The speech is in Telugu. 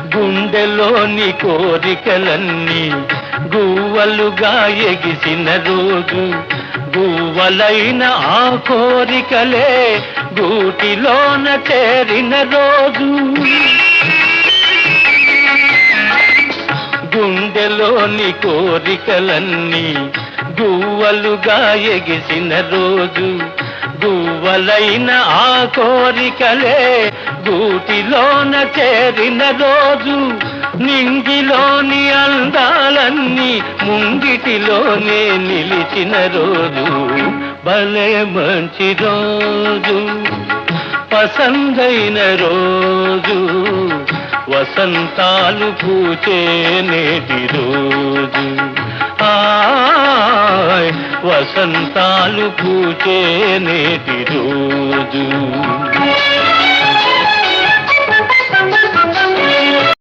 గుండెలోని కోరికలన్నీ గువ్వలుగా ఎగిసిన రోజు, గువ్వలైన ఆ కోరికలే గూటిలోన చేరిన రోజు. గుండెలోని కోరికలన్నీ గువ్వలుగా ఎగిసిన రోజు, గువ్వలైన ఆ కోరికలే గూటిలోన చేరిన రోజు. నింగిలోని అందాలన్నీ ముంగిటిలోనే నిలిచిన రోజు, భలే మంచి రోజు, పసందైన రోజు, వసంతాలు పూచే నేటి రోజు. వసంతాలు పూచే నేటి రోజు.